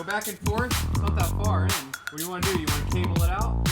back and forth. It's not that far in. What do you want to do? You want to cable it out?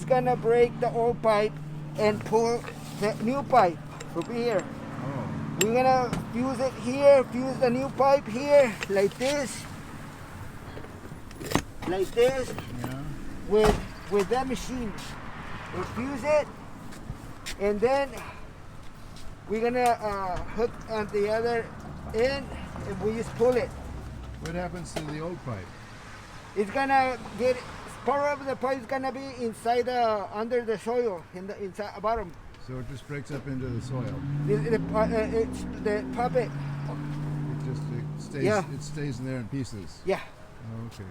Gonna break the old pipe and pull the new pipe over here. We're gonna fuse it here, fuse the new pipe here, like this, with that machine. We'll fuse it, and then we're gonna hook on the other end, and we just pull it. What happens to the old pipe? It's gonna get. Part of the pipe is gonna be inside under the soil in the inside bottom. So it just breaks up into the soil. It's the puppet. It stays in there in pieces. Yeah. Oh, okay.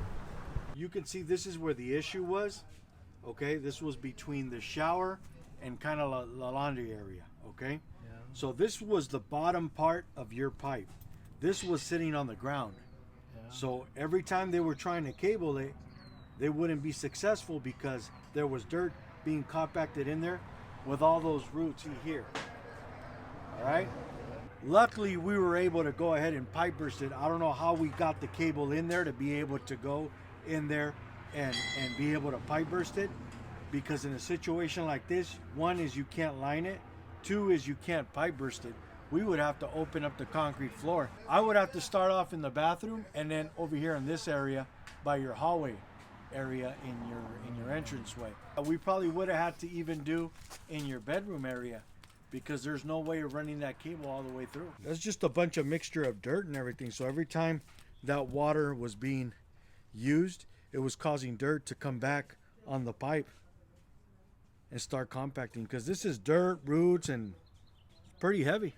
You can see this is where the issue was. Okay, this was between the shower and kind of the laundry area. Okay. Yeah. So this was the bottom part of your pipe. This was sitting on the ground. Yeah. So every time they were trying to cable it, they wouldn't be successful because there was dirt being compacted in there with all those roots here. All right. Luckily, we were able to go ahead and pipe burst it. I don't know how we got the cable in there to be able to go in there and be able to pipe burst it, because in a situation like this, one is you can't line it, two is you can't pipe burst it. We would have to open up the concrete floor. I would have to start off in the bathroom and then over here in this area by your hallway area in your entranceway. We probably would have had to even do in your bedroom area, because there's no way of running that cable all the way through. That's just a bunch of mixture of dirt and everything. So every time that water was being used, it was causing dirt to come back on the pipe and start compacting, because this is dirt, roots, and pretty heavy.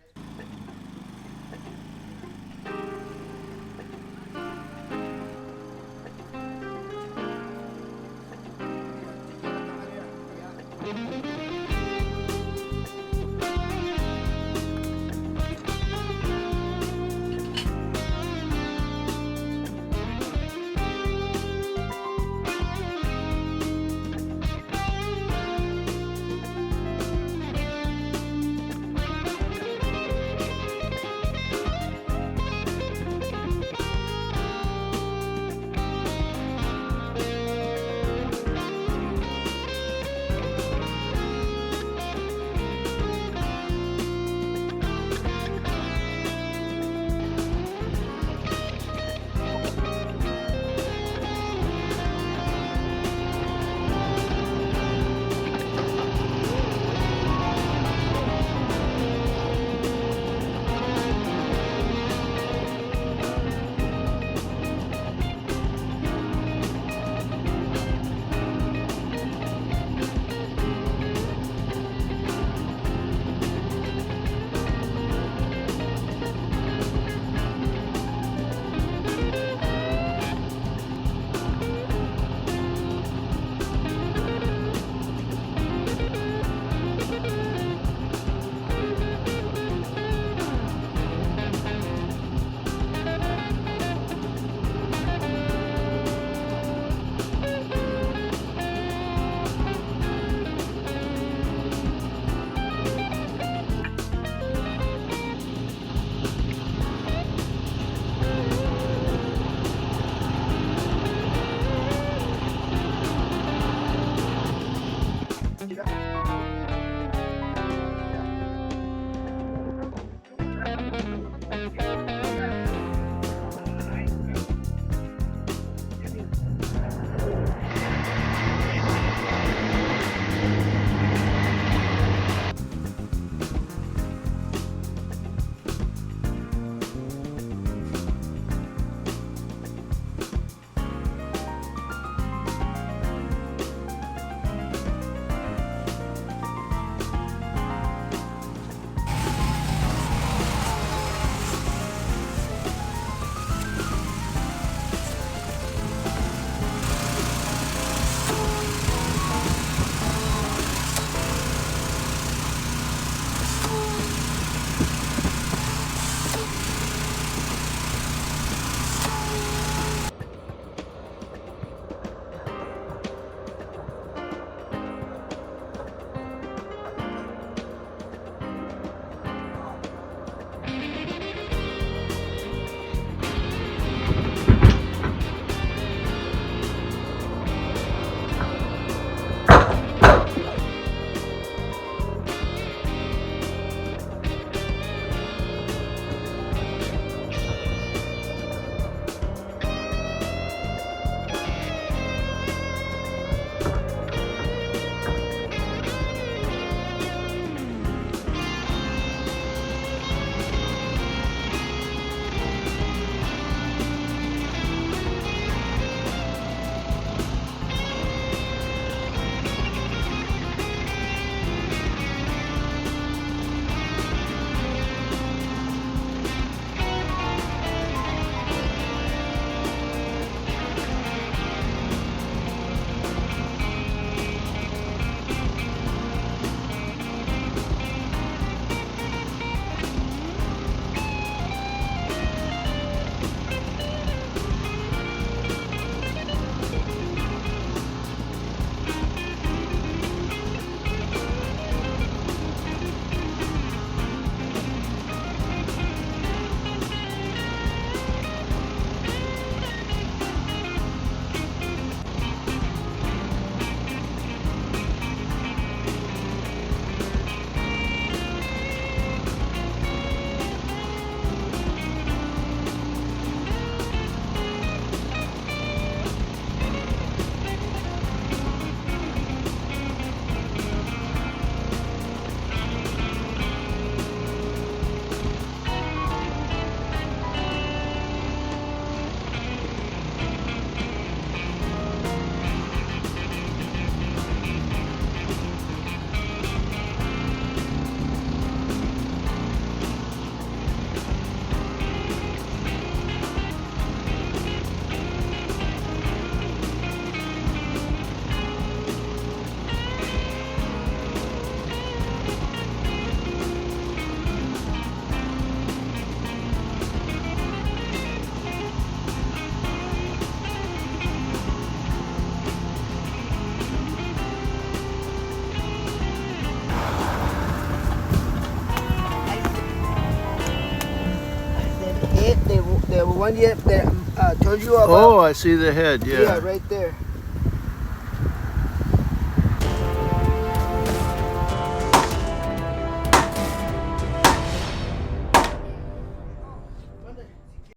one that told you about. Oh, I see the head. yeah, right there.